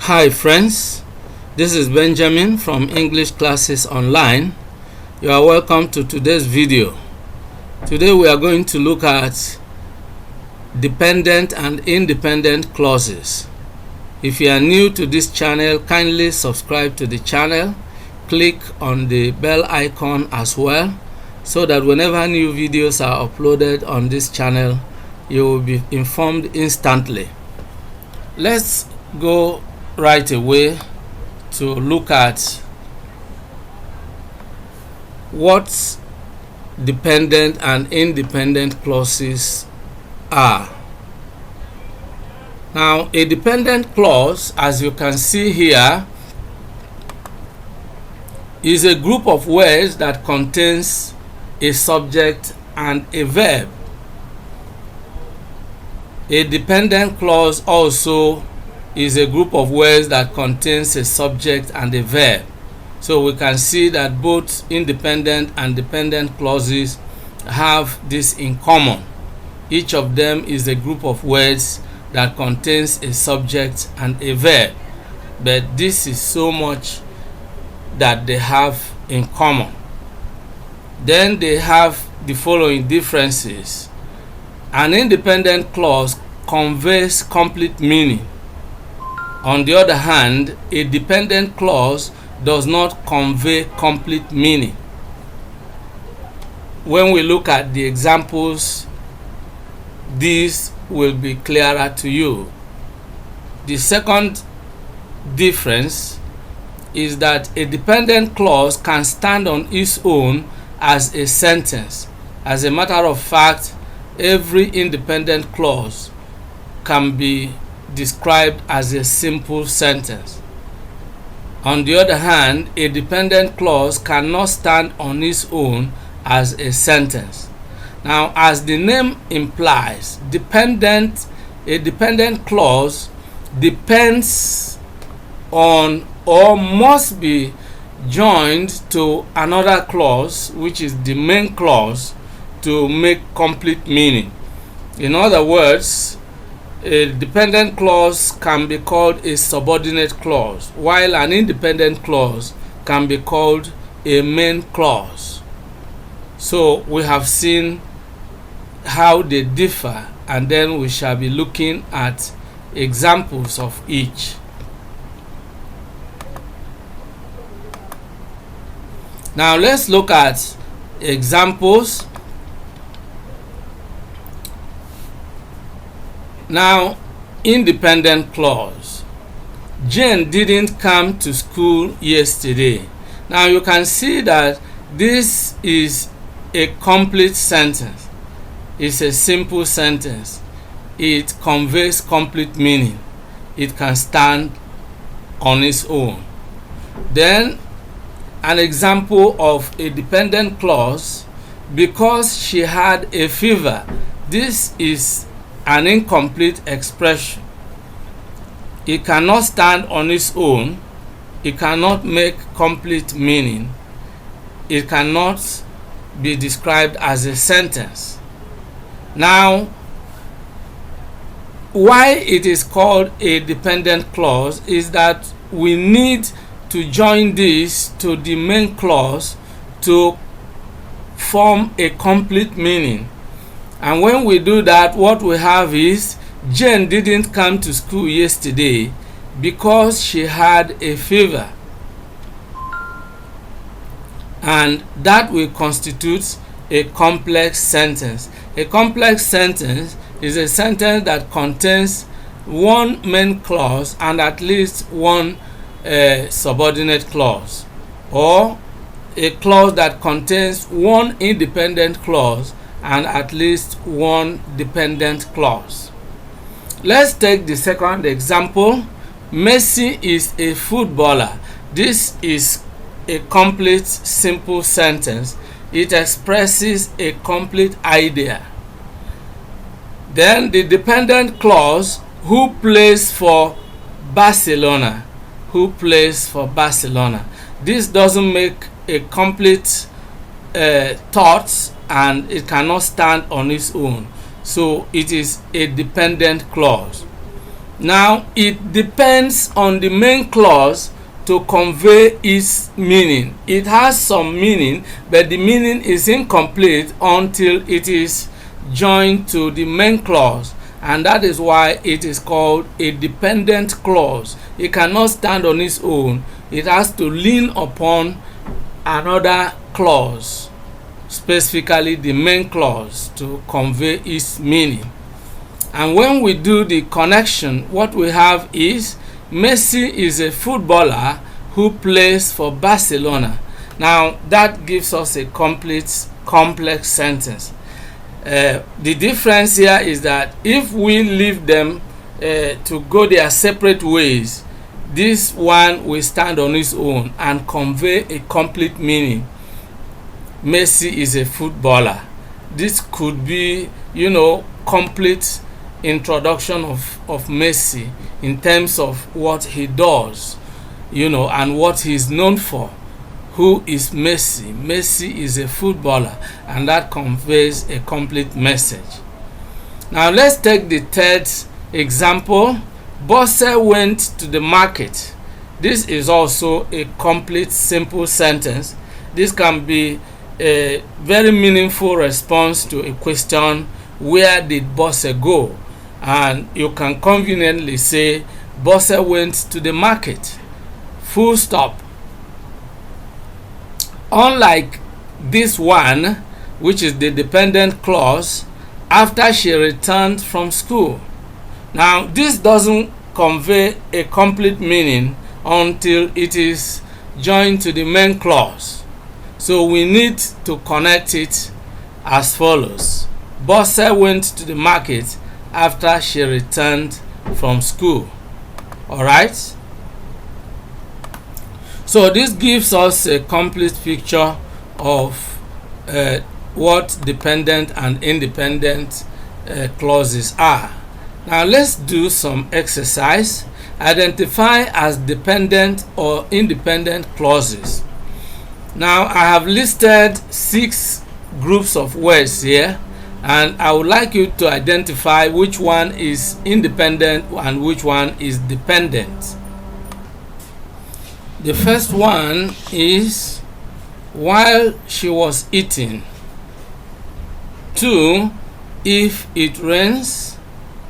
Hi friends, this is Benjamin from English Classes Online. You are welcome to today's video. Today we are going to look at dependent and independent clauses. If you are new to this channel, kindly subscribe to the channel. Click on the bell icon as well so that whenever new videos are uploaded on this channel, you will be informed instantly. Let's go right away to look at what dependent and independent clauses are. Now, a dependent clause, as you can see here, is a group of words that contains a subject and a verb. A dependent clause also is a group of words that contains a subject and a verb. So we can see that both independent and dependent clauses have this in common. Each of them is a group of words that contains a subject and a verb. But this is so much that they have in common. Then they have the following differences. An independent clause conveys complete meaning. On the other hand, a dependent clause does not convey complete meaning. When we look at the examples, these will be clearer to you. The second difference is that a dependent clause can stand on its own as a sentence. As a matter of fact, every independent clause can be described as a simple sentence. On the other hand, a dependent clause cannot stand on its own as a sentence. Now, as the name implies, a dependent clause depends on or must be joined to another clause, which is the main clause, to make complete meaning. In other words, a dependent clause can be called a subordinate clause, while an independent clause can be called a main clause. So we have seen how they differ, and then we shall be looking at examples of each. Now let's look at examples. Now, independent clause. Jane didn't come to school yesterday. Now you can see that this is a complete sentence. It's a simple sentence. It conveys complete meaning. It can stand on its own. Then, an example of a dependent clause: because she had a fever. This is an incomplete expression. It cannot stand on its own. It cannot make complete meaning. It cannot be described as a sentence. Now, why it is called a dependent clause is that we need to join this to the main clause to form a complete meaning. And when we do that, what we have is Jane didn't come to school yesterday because she had a fever. And that will constitute a complex sentence. A complex sentence is a sentence that contains one main clause and at least one subordinate clause, or a clause that contains one independent clause and at least one dependent clause. Let's take the second example. Messi is a footballer. This is a complete simple sentence. It expresses a complete idea. Then the dependent clause: who plays for Barcelona? Who plays for Barcelona? This doesn't make a complete thought, and it cannot stand on its own. So it is a dependent clause. Now, it depends on the main clause to convey its meaning. It has some meaning, but the meaning is incomplete until it is joined to the main clause, and that is why it is called a dependent clause. It cannot stand on its own. It has to lean upon another clause, specifically the main clause, to convey its meaning. And when we do the connection, what we have is Messi is a footballer who plays for Barcelona. Now that gives us a complete complex sentence. The difference here is that if we leave them to go their separate ways, this one will stand on its own and convey a complete meaning. Messi is a footballer. This could be, complete introduction of Messi in terms of what he does, and what he is known for. Who is Messi? Messi is a footballer, and that conveys a complete message. Now let's take the third example. Bosse went to the market. This is also a complete simple sentence. This can be a very meaningful response to a question, where did Bosse go? And you can conveniently say Bosse went to the market. Full stop. Unlike this one, which is the dependent clause, after she returned from school. Now this doesn't convey a complete meaning until it is joined to the main clause. So we need to connect it as follows. Bosse went to the market after she returned from school. Alright? So this gives us a complete picture of what dependent and independent clauses are. Now let's do some exercise. Identify as dependent or independent clauses. Now I have listed 6 groups of words here, and I would like you to identify which one is independent and which one is dependent. The first one is while she was eating. 2, if it rains.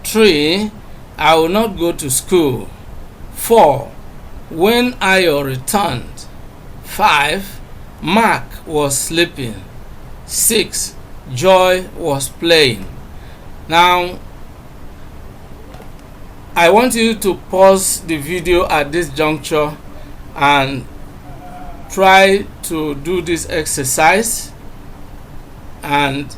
3, I will not go to school. 4, when Ayo returned. 5, Mark was sleeping. 6, Joy was playing. Now, I want you to pause the video at this juncture and try to do this exercise and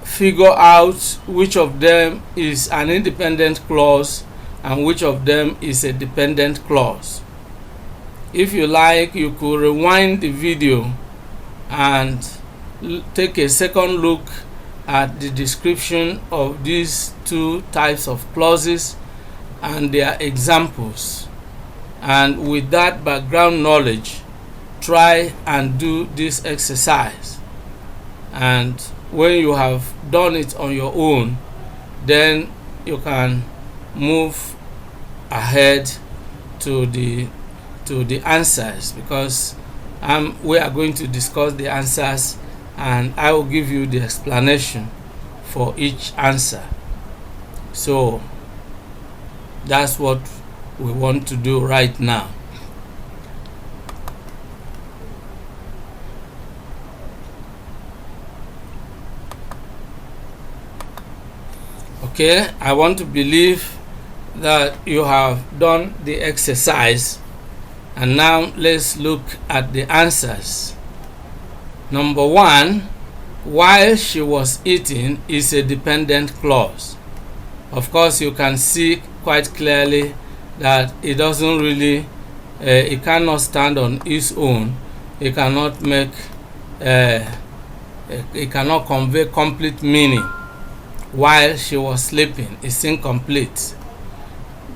figure out which of them is an independent clause and which of them is a dependent clause. If you like, you could rewind the video and take a second look at the description of these 2 types of clauses and their examples. And with that background knowledge, try and do this exercise. And when you have done it on your own, then you can move ahead to the answers, because we are going to discuss the answers and I will give you the explanation for each answer. So that's what we want to do right now. Okay, I want to believe that you have done the exercise, and now let's look at the answers. Number 1, while she was eating is a dependent clause. Of course, you can see quite clearly that it doesn't really, it cannot stand on its own. It cannot make, it cannot convey complete meaning. While she was sleeping, it's incomplete.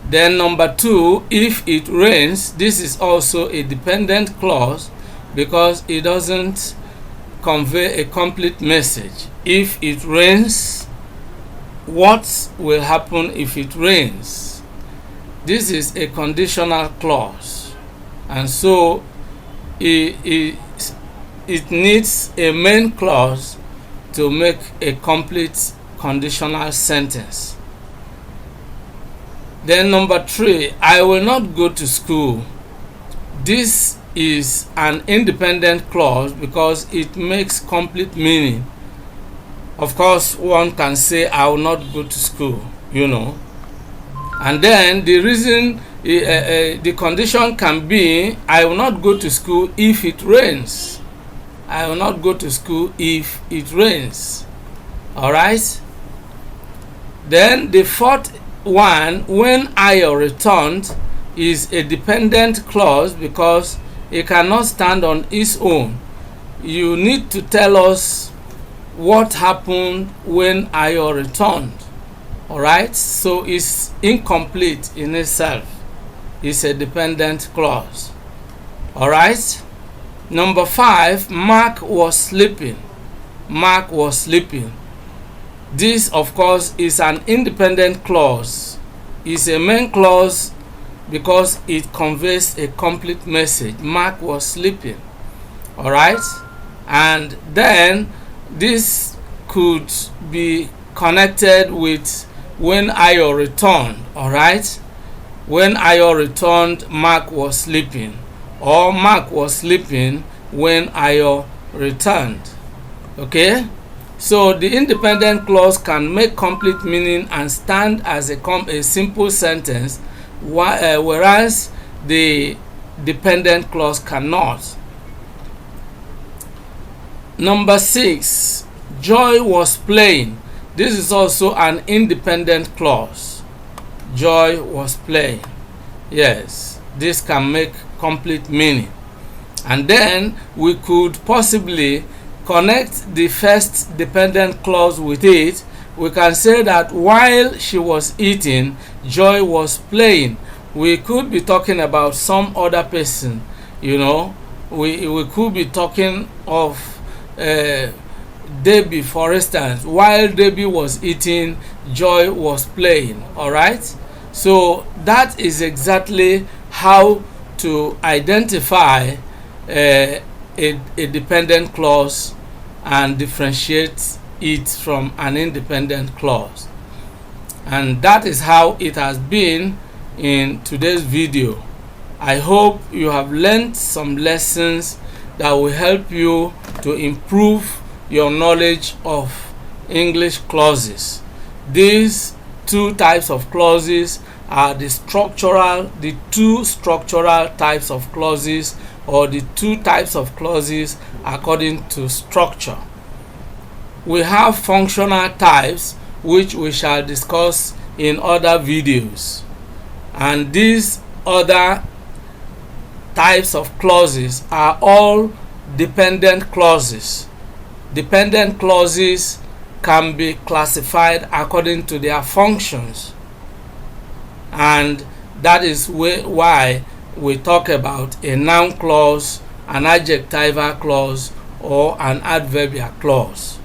Then number 2, if it rains, this is also a dependent clause because it doesn't convey a complete message. If it rains, what will happen if it rains? this is a conditional clause, and so it needs a main clause to make a complete conditional sentence. Then number 3, I will not go to school. This is an independent clause because it makes complete meaning. Of course, one can say I will not go to school, and then the reason, the condition can be I will not go to school if it rains. I will not go to school if it rains. All right. Then the fourth one, when Ayo returned, is a dependent clause because it cannot stand on its own. You need to tell us what happened when Ayo returned. All right, so it's incomplete in itself. It's a dependent clause. All right. Number 5, Mark was sleeping. Mark was sleeping. This, of course, is an independent clause. It's a main clause because it conveys a complete message. Mark was sleeping. All right, and then this could be connected with when Ayo returned. All right, when Ayo returned, Mark was sleeping, or Mark was sleeping when Ayo returned. Okay, so the independent clause can make complete meaning and stand as a simple sentence, whereas the dependent clause cannot. Number 6, Joy was playing. This is also an independent clause. Joy was playing. Yes, this can make complete meaning. And then we could possibly connect the first dependent clause with it. We can say that while she was eating, Joy was playing. We could be talking about some other person. We could be talking of Debbie, for instance. While Debbie was eating, Joy was playing. All right, so that is exactly how to identify a dependent clause and differentiate it from an independent clause. And that is how it has been in today's video. I hope you have learned some lessons that will help you to improve your knowledge of English clauses. These two types of clauses are the two structural types of clauses, or the two types of clauses according to structure. We have functional types, which we shall discuss in other videos. And these other types of clauses are all dependent clauses. Dependent clauses can be classified according to their functions, and that is why we talk about a noun clause, an adjectival clause, or an adverbial clause.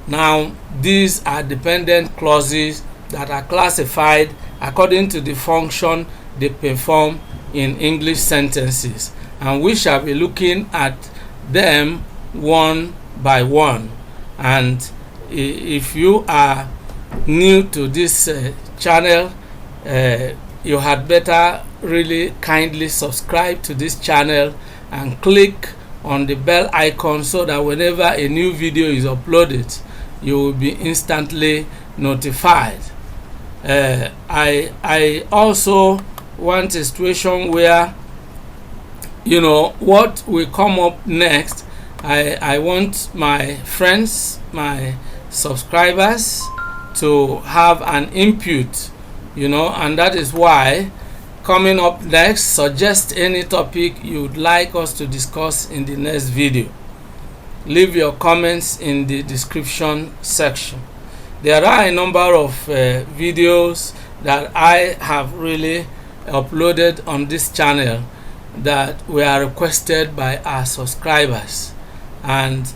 Now, these are dependent clauses that are classified according to the function they perform in English sentences, and we shall be looking at them one by one. And if you are new to this channel, you had better really kindly subscribe to this channel and click on the bell icon so that whenever a new video is uploaded, you will be instantly notified. I also want a situation where what will come up next. I want my friends, my subscribers, to have an input, and that is why coming up next, suggest any topic you would like us to discuss in the next video. Leave your comments in the description section. There are a number of videos that I have really uploaded on this channel that were requested by our subscribers, and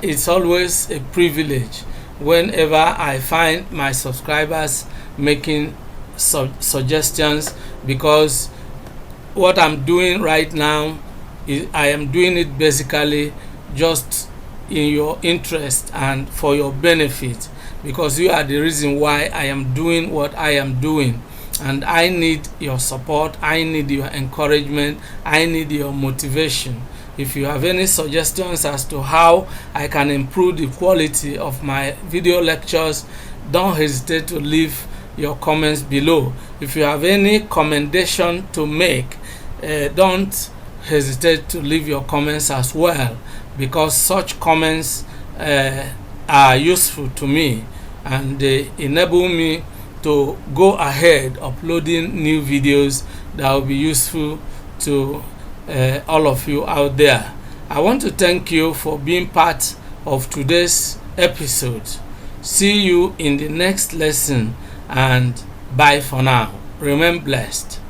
it's always a privilege whenever I find my subscribers making suggestions, because what I'm doing right now is I am doing it basically just in your interest and for your benefit, because you are the reason why I am doing what I am doing, and I need your support, I need your encouragement, I need your motivation. If you have any suggestions as to how I can improve the quality of my video lectures, don't hesitate to leave your comments below. If you have any commendation to make, don't hesitate to leave your comments as well, because such comments are useful to me and they enable me to go ahead uploading new videos that will be useful to all of you out there. I want to thank you for being part of today's episode. See you in the next lesson, and bye for now. Remain blessed.